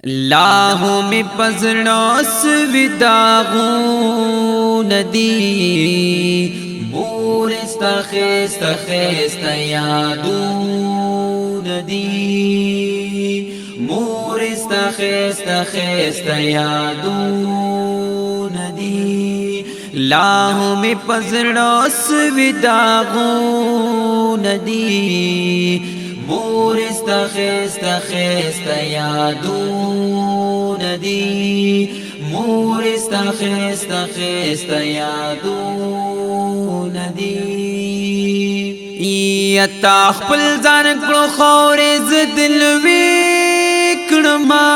لاہو میں پزڑا سویداغون دی مور استخیست خیست یادون دی مور استخیست خیست یادون دی لاہو میں پزڑا سویداغون دی مور استخیست خیست یادون دی مور استخیست خیست یادون دی یتا خپل ځان کړو خورې زدل وکړما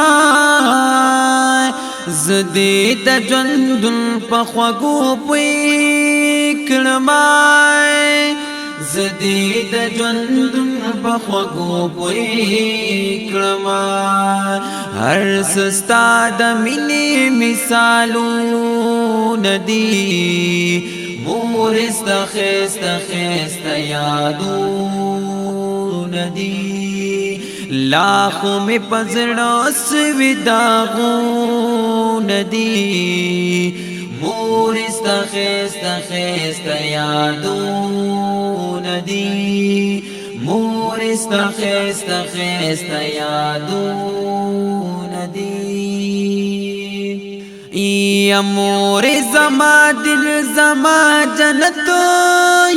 زدې د ژوند په خوږو پوکړما زدی د ژوند په خوږو پوکړما هر سستا د مینې مثالونه دي مور استخیست خیست یادونه دي لاخو مې په زړه سوي داغونه دي مور استخیست خیست یادون دی مور استخیست خیست یادون دی یا مور زما دل زما جنت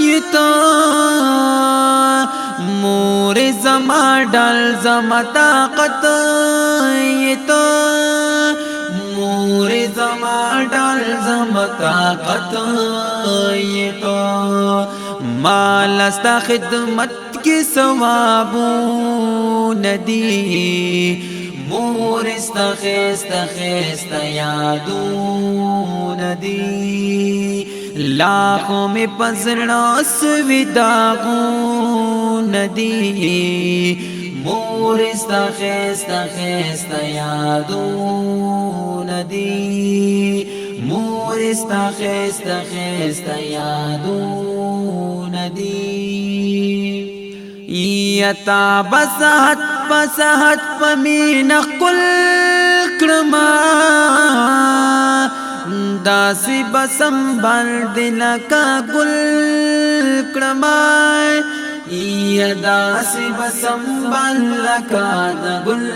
یتا مور زما ډال زما طاقت یتا مور زما ډال زما طاقت یتا مال استا خدمت کی ثوابون دی مور استخیست خیست یادون دی لاخو میں پزڑا سوی داغون دی مور استخیست خیست یادون دی مور استخیست خیست یادون دی یتا بسات بسات پمین قل کرما داسی بسم بر دلکا گل کرما یا داسی بسم بر لکا گل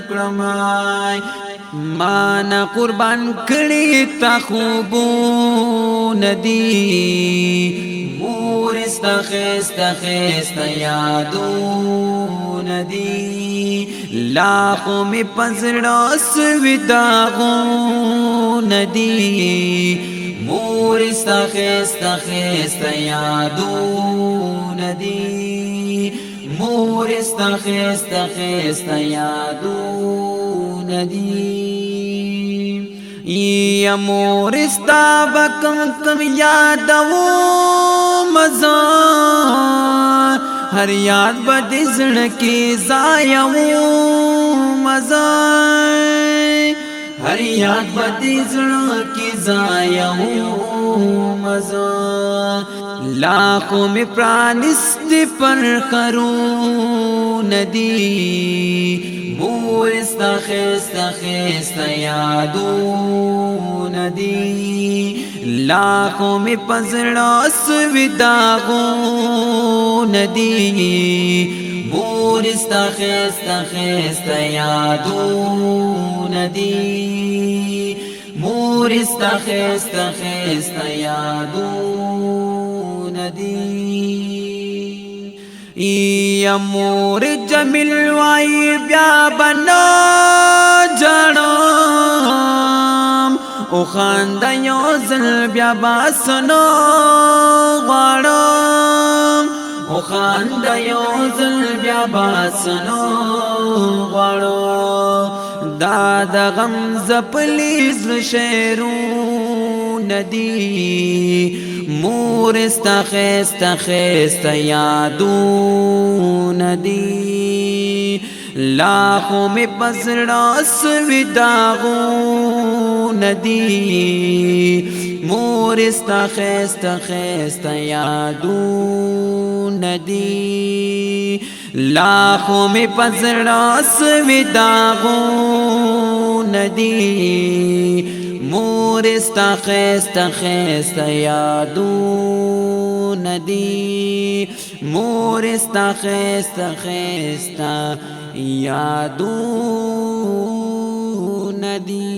کرما مانا قربان کړي تا خوبون دی مور استخیست خیست یادون دی لاخو می پزړه سوي داغون دی مور استخیست خیست یادون دی مور استخیست خیست یادون دی یا مور استا بکم کم یادو مزا ہر یاد بدی زڑکی زایو مزا ہر یاد بدی زڑکی زایو مزا لاکھوں میں پرانست پر خرون دی مور استخیست خیست یادون دی لاکھوں میں پزڑا سوی داغون دی مور استخیست خیست یادون دی مور استخیست خیست یادون دی یا مور جمیل وائی بیا بنا جانم او خاندا یو زل بیا باسنو غړم او خاندا یو زل بیا باسنو غړم دا د غم زپلیز شعرون دی مور استخیست خیست یادون دی لاخو میں پزڑا سوی داغون دی مور استخیست خیست یادون دی لا خو می پزړه سوي داغو ندی مور استا خستا خستا یادو ندی مور استا خستا خستا یادو ندی